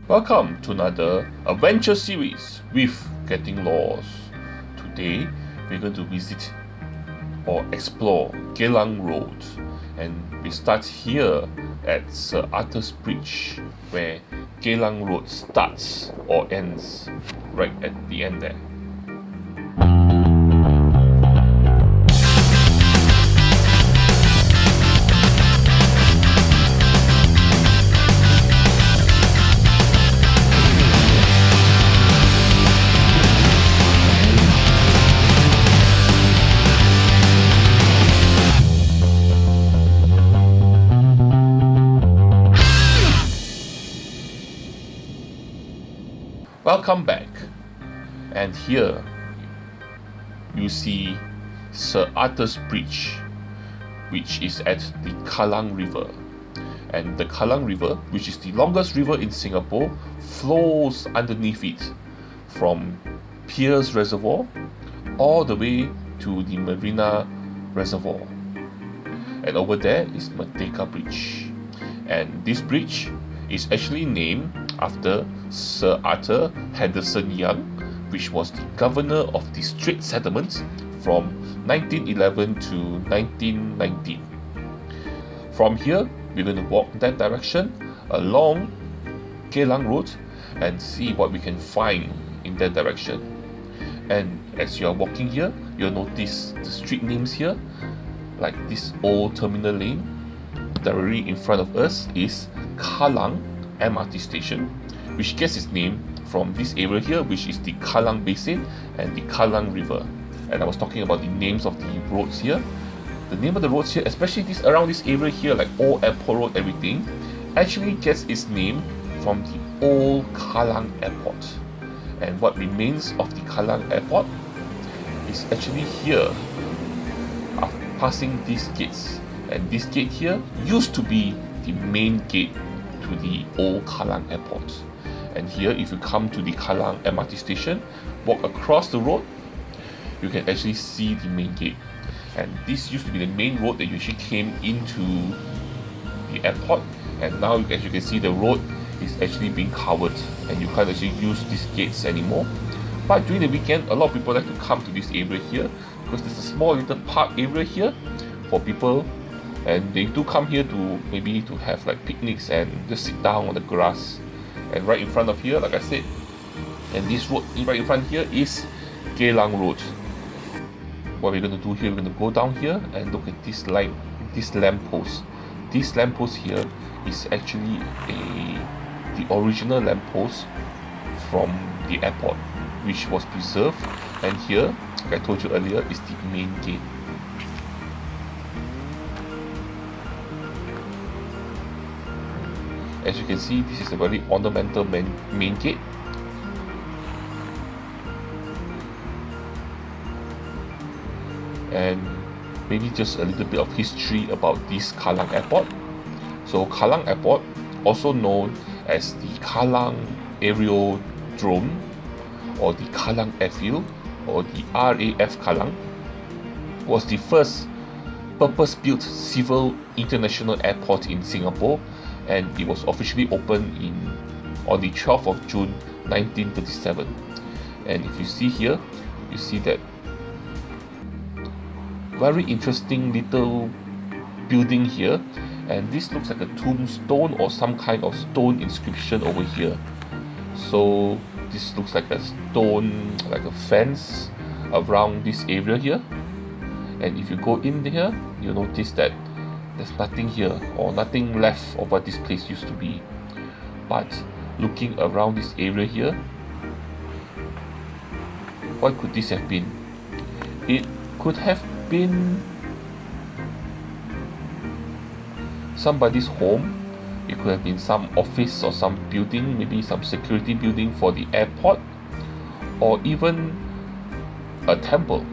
Welcome to another adventure series with Getting Lost. Today we're going to visit or explore Kallang Road, and we start here at Sir Arthur's Bridge, where Kallang Road starts or ends right at the end there. Welcome back, and here you see Sir Arthur's Bridge, which is at the Kallang River, and the Kallang River, which is the longest river in Singapore, flows underneath it from Pierce Reservoir all the way to the Marina Reservoir, and over there is Merdeka Bridge, and this bridge is actually named after Sir Arthur Henderson Young, which was the governor of the Strait Settlements from 1911 to 1919. From here, we're going to walk that direction along Kallang Road and see what we can find in that direction. And as you are walking here, you'll notice the street names here, like this old terminal lane. Directly in front of us is Kallang MRT station, which gets its name from this area here, which is the Kallang Basin and the Kallang River. And I was talking about the names of the roads here. The name of the roads here, especially this around this area here, like Old Airport Road, everything, actually gets its name from the Old Kallang Airport. And what remains of the Kallang Airport is actually here, passing these gates. And this gate here used to be the main gate to the Old Kallang Airport. And here, if you come to the Kallang MRT station, walk across the road, you can actually see the main gate. And this used to be the main road that you actually came into the airport, and now as you can see, the road is actually being covered and you can't actually use these gates anymore. But during the weekend, a lot of people like to come to this area here because there's a small little park area here for people, and they do come here to maybe to have like picnics and just sit down on the grass. And right in front of here, like I said, and this road right in front here is Kallang Road. What we're going to do here, we're going to go down here and look at this line, this lamppost. This lamppost here is actually the original lamppost from the airport, which was preserved. And here, like I told you earlier, is the main gate. As you can see, this is a very ornamental main gate. And maybe just a little bit of history about this Kallang Airport. So Kallang Airport, also known as the Kallang Aerodrome or the Kallang Airfield or the RAF Kallang, was the first purpose-built civil international airport in Singapore, and it was officially opened on the 12th of June 1937. And if you see here, you see that very interesting little building here, and this looks like a tombstone or some kind of stone inscription over here. So this looks like a stone, like a fence around this area here. And if you go in here, you'll notice that there's nothing here or nothing left of what this place used to be. But looking around this area here, what could this have been? It could have been somebody's home. It could have been some office or some building, maybe some security building for the airport, or even a temple.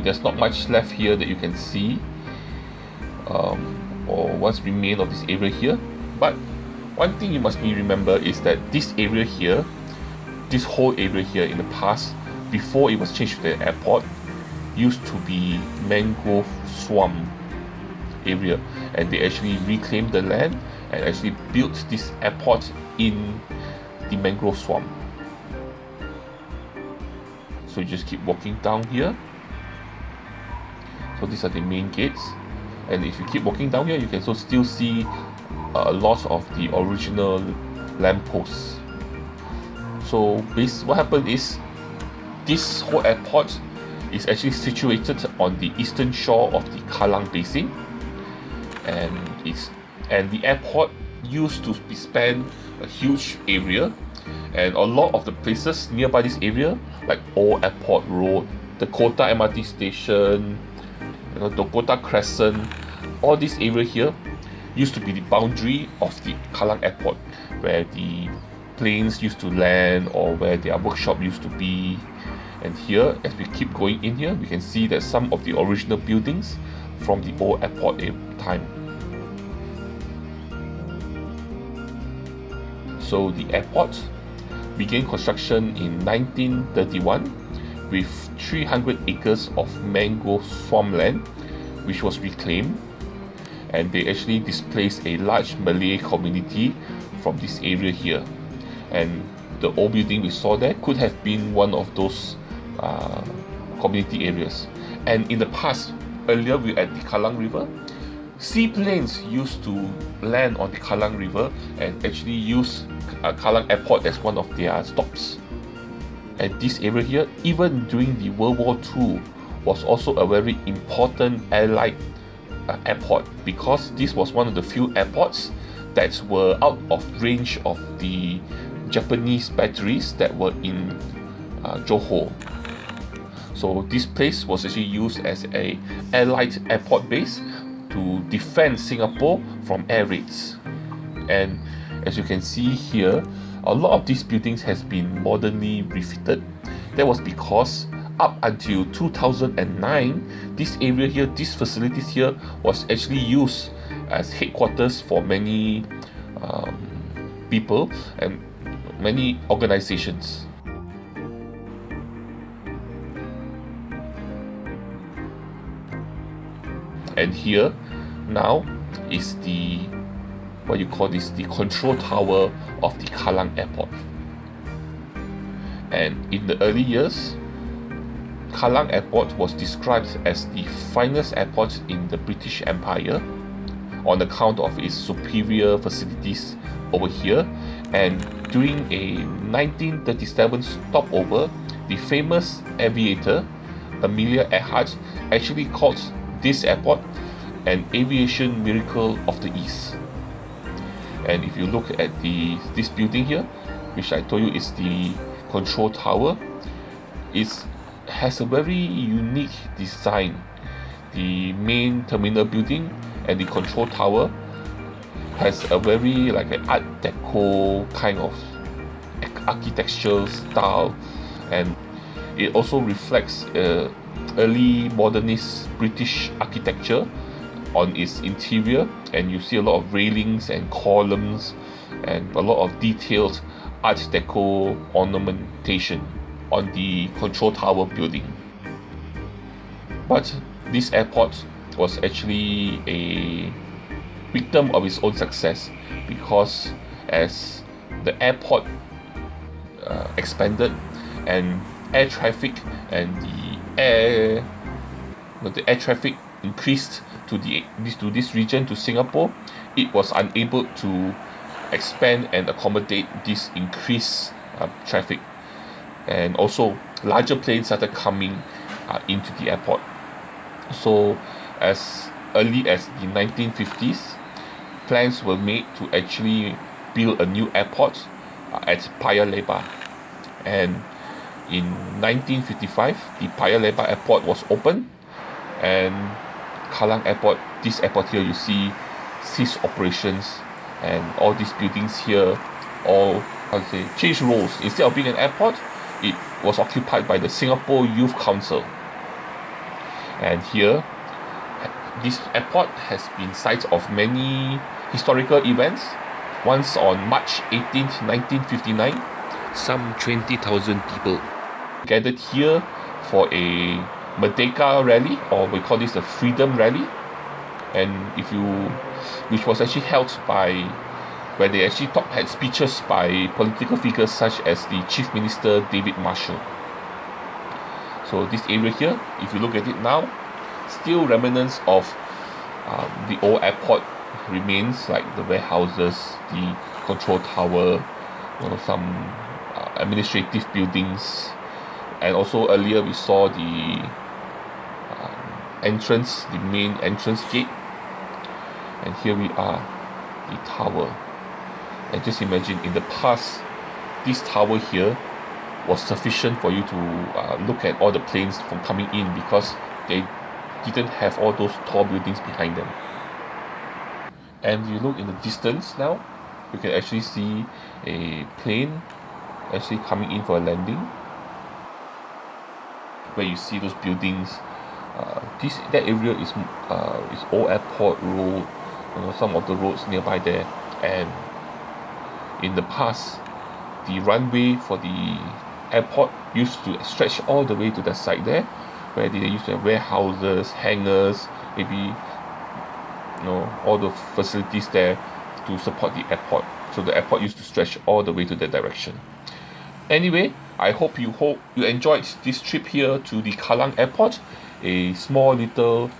There's not much left here that you can see, or what's remained of this area here. But one thing you must remember is that this area here, this whole area here in the past, before it was changed to the airport, used to be mangrove swamp area, and they actually reclaimed the land and actually built this airport in the mangrove swamp. So you just keep walking down here. So these are the main gates, and if you keep walking down here, you can also still see a lot of the original lampposts. So what happened is, this whole airport is actually situated on the eastern shore of the Kallang Basin, and the airport used to span a huge area, and a lot of the places nearby this area, like Old Airport Road, Dakota MRT Station, Dakota Crescent, all this area here used to be the boundary of the Kallang Airport, where the planes used to land or where their workshop used to be. And here, as we keep going in here, we can see that some of the original buildings from the old airport time. So the airport began construction in 1931 with 300 acres of mangrove swampland, which was reclaimed, and they actually displaced a large Malay community from this area here. And the old building we saw there could have been one of those community areas. And in the past, earlier we at the Kallang River, seaplanes used to land on the Kallang River and actually use Kallang Airport as one of their stops. And this area here, even during the World War II, was also a very important Allied airport, because this was one of the few airports that were out of range of the Japanese batteries that were in Johor. So this place was actually used as a Allied airport base to defend Singapore from air raids. And as you can see here, a lot of these buildings has been modernly refitted. That was because up until 2009, this area here, these facilities here, was actually used as headquarters for many people and many organizations. And here now is the the control tower of the Kallang Airport. And in the early years, Kallang Airport was described as the finest airport in the British Empire on account of its superior facilities over here. And during a 1937 stopover, the famous aviator Amelia Earhart actually called this airport an aviation miracle of the East. And if you look at this building here, which I told you is the control tower, it has a very unique design. The main terminal building and the control tower has a very like an Art Deco kind of architectural style, and it also reflects early modernist British architecture on its interior, and you see a lot of railings and columns and a lot of detailed Art Deco ornamentation on the control tower building. But this airport was actually a victim of its own success, because as the airport expanded and air traffic and the air traffic increased to this region, to Singapore, it was unable to expand and accommodate this increased traffic. And also larger planes started coming into the airport. So as early as the 1950s, plans were made to actually build a new airport at Paya Lebar. And in 1955, the Paya Lebar airport was opened, and Kallang Airport, this airport here you see, ceased operations, and all these buildings here all changed roles. Instead of being an airport, it was occupied by the Singapore Youth Council. And here, this airport has been site of many historical events. Once on March 18th, 1959, some 20,000 people gathered here for a Merdeka rally, or we call this the Freedom Rally, and which was actually held by where they actually had speeches by political figures such as the Chief Minister David Marshall. So this area here, if you look at it now, still remnants of the old airport remains, like the warehouses, the control tower, some administrative buildings, and also earlier we saw the entrance, the main entrance gate, and here we are, the tower. And just imagine, in the past, this tower here was sufficient for you to look at all the planes from coming in, because they didn't have all those tall buildings behind them. And you look in the distance now, you can actually see a plane actually coming in for a landing, where you see those buildings. That area is Old Airport Road, some of the roads nearby there. And in the past, the runway for the airport used to stretch all the way to the side there, where they used to have warehouses, hangars, maybe all the facilities there to support the airport. So the airport used to stretch all the way to that direction. Anyway, I hope you enjoyed this trip here to the Kallang Airport, a small little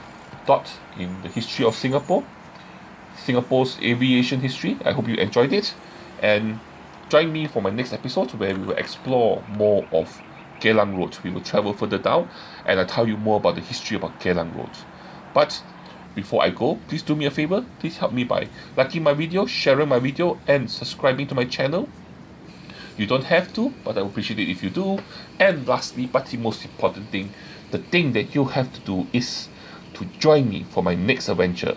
dot in the history of Singapore's aviation history. I hope you enjoyed it, and join me for my next episode, where we will explore more of Geylang Road. We will travel further down, and I'll tell you more about the history about Geylang Road. But before I go, please do me a favor. Please help me by liking my video, sharing my video, and subscribing to my channel. You don't have to, but I would appreciate it if you do. And lastly, but the most important thing, the thing that you have to do is to join me for my next adventure.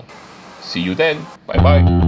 See you then. Bye bye.